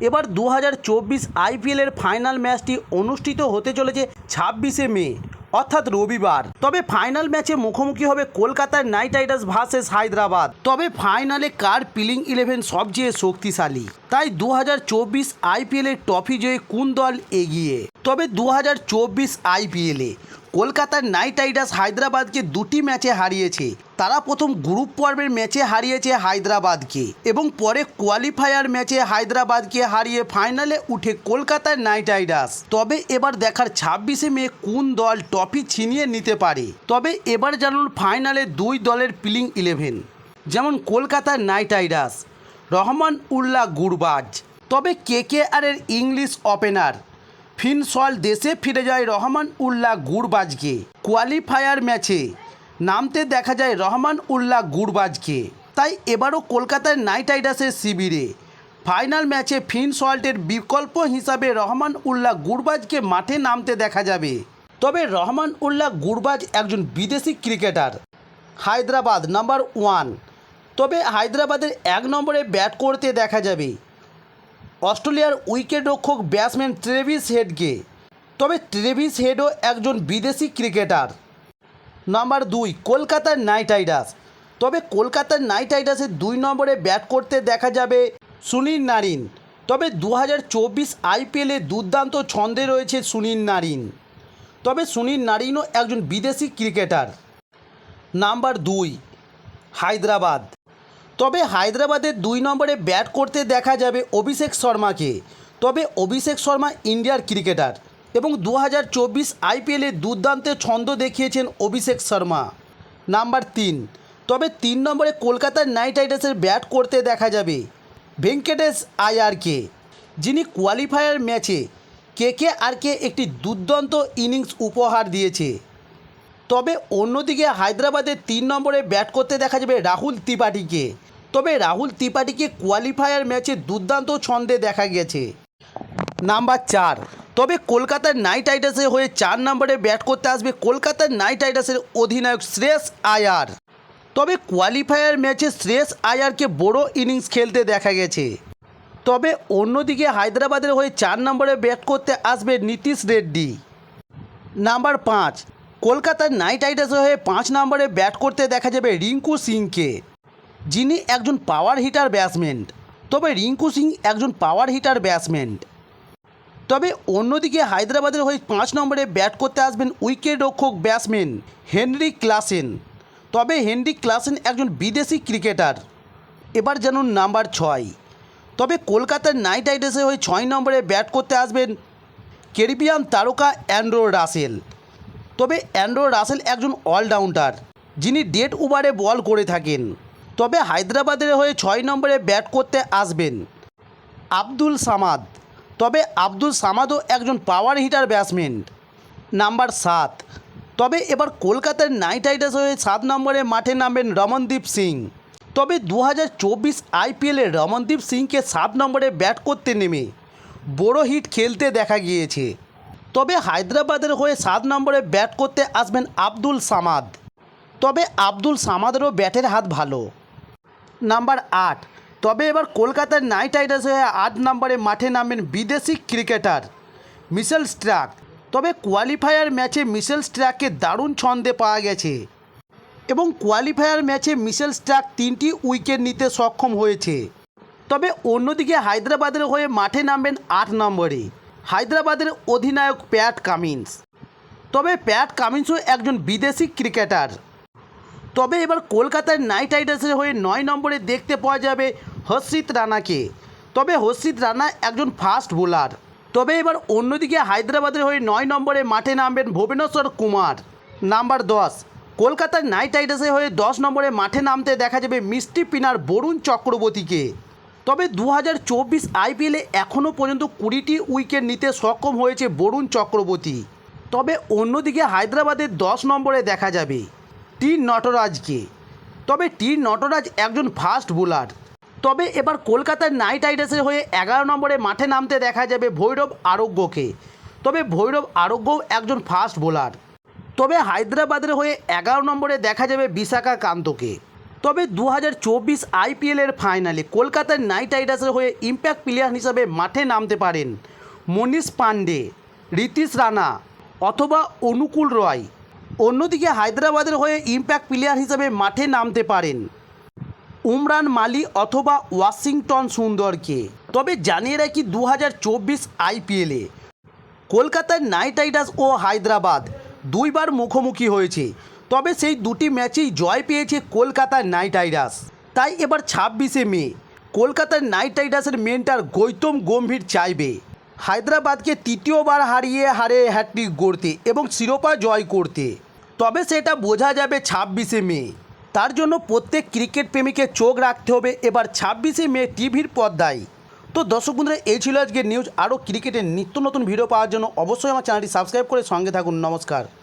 এবার 2024 আইপিএলের ফাইনাল ম্যাচটি অনুষ্ঠিত হতে চলেছে 26শে মে অর্থাৎ রবিবার। তবে ফাইনাল ম্যাচে মুখোমুখি হবে কলকাতার নাইট রাইডার্স ভার্সেস হায়দ্রাবাদ। তবে ফাইনালে কার প্লেইং 11 সবচেয়ে শক্তিশালী, তাই 2024 আইপিএলের ট্রফি জয়ে কোন দল এগিয়ে? তবে 2024 আইপিএলে কলকাতার নাইট রাইডার্স হায়দ্রাবাদকে দুটি ম্যাচে হারিয়েছে। তারা প্রথম গ্রুপ পর্বের ম্যাচে হারিয়েছে হায়দ্রাবাদকে এবং পরে কোয়ালিফায়ার ম্যাচে হায়দ্রাবাদকে হারিয়ে ফাইনালে উঠে কলকাতার নাইট রাইডার্স। তবে এবার দেখার 26শে মে কোন দল ট্রফি ছিনিয়ে নিতে পারে। তবে এবার জানুন ফাইনালে দুই দলের প্লেইং 11। যেমন কলকাতার নাইট রাইডার্স রহমান উল্লাহ গুরবাজ। তবে কেকেআরের ইংলিশ ওপেনার ফিন সল্ট দেশে ফিরে যায় রহমান উল্লাহ গুরবাজকে। কোয়ালিফায়ার ম্যাচে নামতে দেখা যায় রহমান উল্লাহ গুরবাজকে। তাই এবারও কলকাতার নাইট রাইডার্সের শিবিরে ফাইনাল ম্যাচে ফিন সল্টের বিকল্প হিসাবে রহমান উল্লাহ গুরবাজকে মাঠে নামতে দেখা যাবে। তবে রহমান উল্লাহ গুরবাজ একজন বিদেশি ক্রিকেটার। হায়দ্রাবাদ নাম্বার 1। তবে হায়দ্রাবাদের 1 নম্বরে ব্যাট করতে দেখা যাবে অস্ট্রেলিয়ার উইকেটরক্ষক ব্যাটসম্যান ট্রেভিস হেডকে। তবে ট্রেভিস হেডও একজন বিদেশি ক্রিকেটার। নাম্বার 2 কলকাতার নাইট রাইডার্স। তবে কলকাতার নাইট রাইডার্সের 2 নম্বরে ব্যাট করতে দেখা যাবে সুনীল নারিন। তবে 2024 আইপিএলে দুর্দান্ত ছন্দে রয়েছে সুনীল নারিন। তবে সুনীল নারিনও একজন বিদেশি ক্রিকেটার। নাম্বার 2 হায়দ্রাবাদ। তবে হায়দ্রাবাদের 2 নম্বরে ব্যাট করতে দেখা যাবে অভিষেক শর্মাকে। তবে অভিষেক শর্মা ইন্ডিয়ার ক্রিকেটার এবং 2024 আইপিএলে দুর্দান্ত ছন্দ দেখিয়েছেন অভিষেক শর্মা। নাম্বার 3 তবে 3 নম্বরে কলকাতার নাইট রাইডার্সের ব্যাট করতে দেখা যাবে ভেঙ্কটেশ আয়ারকে, যিনি কোয়ালিফায়ার ম্যাচে কেকেআরকে একটি দুর্দান্ত ইনিংস উপহার দিয়েছে। তবে অন্যদিকে হায়দ্রাবাদের 3 নম্বরে ব্যাট করতে দেখা যাবে রাহুল ত্রিপাঠীকে। তবে রাহুল ত্রিপাঠীকে কোয়ালিফায়ার ম্যাচে দুর্দান্ত ছন্দে দেখা গেছে। নাম্বার 4 তবে কলকাতার নাইট রাইডার্সের হয়ে 4 নম্বরে ব্যাট করতে আসবে কলকাতার নাইট রাইডার্সের অধিনায়ক শ্রেয়স আয়ার। তবে কোয়ালিফায়ার ম্যাচে শ্রেয়স আয়ারকে বড় ইনিংস খেলতে দেখা গেছে। তবে অন্যদিকে হায়দ্রাবাদের হয়ে 4 নম্বরে ব্যাট করতে আসবে নীতিশ রেড্ডি। নাম্বার 5 কলকাতার নাইট রাইডার্সের হয়ে 5 নম্বরে ব্যাট করতে দেখা যাবে রিঙ্কু সিংকে, যিনি একজন পাওয়ার হিটার ব্যাটসম্যান। তবে রিঙ্কু সিং একজন পাওয়ার হিটার ব্যাটসম্যান। তবে অন্যদিকে হায়দ্রাবাদের হয়ে 5 নম্বরে ব্যাট করতে আসবেন উইকেটরক্ষক ব্যাটসম্যান হেনরিক ক্লাসেন। তবে হেনরিক ক্লাসেন একজন বিদেশি ক্রিকেটার। এবার জানুন নাম্বার 6 তবে কলকাতার নাইট রাইডার্সের হয়ে 6 নম্বরে ব্যাট করতে আসবেন ক্যারিবিয়ান তারকা অ্যান্ড্রু রাসেল। তবে অ্যান্ড্রু রাসেল একজন অলরাউন্ডার, যিনি ডেড ওভারে বল করে থাকেন। তবে হায়দ্রাবাদের হয়ে 6 নম্বরে ব্যাট করতে আসবেন আব্দুল সামাদ। তবে আব্দুল সামাদও একজন পাওয়ার হিটার ব্যাটসম্যান। নাম্বার 7 তবে এবার কলকাতার নাইট রাইডার্স হয়ে 7 নম্বরে মাঠে নামবেন রমনদীপ সিং। তবে 2024 আইপিএলে রমনদীপ সিংকে 7 নম্বরে ব্যাট করতে নেমে বড় হিট খেলতে দেখা গিয়েছে। তবে হায়দ্রাবাদের হয়ে 7 নম্বরে ব্যাট করতে আসবেন আব্দুল সামাদ। তবে আব্দুল সামাদেরও ব্যাটের হাত ভালো। নাম্বার 8 তবে এবার কলকাতার নাইট রাইডার্স হয়ে 8 নম্বরে মাঠে নামবেন বিদেশি ক্রিকেটার মিশেল স্টার্ক। তবে কোয়ালিফায়ার ম্যাচে মিশেল স্টার্ককে দারুণ ছন্দে পাওয়া গেছে এবং কোয়ালিফায়ার ম্যাচে মিশেল স্টার্ক 3টি উইকেট নিতে সক্ষম হয়েছে। তবে অন্যদিকে হায়দ্রাবাদের হয়ে মাঠে নামবেন 8 নম্বরে হায়দ্রাবাদের অধিনায়ক প্যাট কামিন্স। তবে প্যাট কামিন্সও একজন বিদেশি ক্রিকেটার। তবে এবার কলকাতার নাইট রাইডার্সের হয়ে 9 নম্বরে দেখতে পাওয়া যাবে হর্ষিত রানাকে। তবে হর্ষিত রানা একজন ফাস্ট বোলার। তবে এবার অন্যদিকে হায়দ্রাবাদের হয়ে 9 নম্বরে মাঠে নামবেন ভুবনেশ্বর কুমার। নাম্বার 10 কলকাতার নাইট রাইডার্সের হয়ে 10 নম্বরে মাঠে নামতে দেখা যাবে মিষ্টি পিনার বরুণ চক্রবর্তীকে। তবে 2024 আইপিএলে এখনও পর্যন্ত 20টি উইকেট নিতে সক্ষম হয়েছে বরুণ চক্রবর্তী। তবে অন্যদিকে হায়দ্রাবাদের 10 নম্বরে দেখা যাবে টি নটরাজকে। তবে টি নটরাজ একজন ফাস্ট বোলার। তবে এবার কলকাতার নাইট রাইডার্সের হয়ে 11 নম্বরে মাঠে নামতে দেখা যাবে ভৈরব আরোগ্যকে। তবে ভৈরব আরোগ্যও একজন ফাস্ট বোলার। তবে হায়দ্রাবাদের হয়ে 11 নম্বরে দেখা যাবে বিশাখা কান্তকে। তবে 2024 আইপিএলের ফাইনালে কলকাতার নাইট রাইডার্সের হয়ে ইম্প্যাক্ট প্লেয়ার হিসাবে মাঠে নামতে পারেন মনীষ পান্ডে, রিতিশ রানা অথবা অনুকূল রয়। অন্যদিকে হায়দ্রাবাদের হয়ে ইম্প্যাক্ট প্লেয়ার হিসাবে মাঠে নামতে পারেন উমরান মালি অথবা ওয়াশিংটন সুন্দরকে। তবে জানিয়ে রাখি 2024 আইপিএলে কলকাতার নাইট রাইডার্স ও হায়দ্রাবাদ দুইবার মুখোমুখি হয়েছে, তবে সেই দুটি ম্যাচেই জয় পেয়েছে কলকাতার নাইট রাইডার্স। তাই এবার 26শে মে কলকাতার নাইট রাইডার্সের মেন্টর গৌতম গম্ভীর চাইবে হায়দ্রাবাদকে তৃতীয়বার হারিয়ে হ্যাটট্রিক গড়তে এবং শিরোপা জয় করতে। তবে সেটা বোঝা যাবে 26শে মে। তার জন্য প্রত্যেক ক্রিকেট প্রেমীকে চোখ রাখতে হবে এবার 26শে মে টিভির পর্দায়। তো দর্শক বন্ধুরা, এই ছিল আজকের নিউজ। আরও ক্রিকেটের নিত্য নতুন ভিডিও পাওয়ার জন্য অবশ্যই আমার চ্যানেলটি সাবস্ক্রাইব করে সঙ্গে থাকুন। নমস্কার।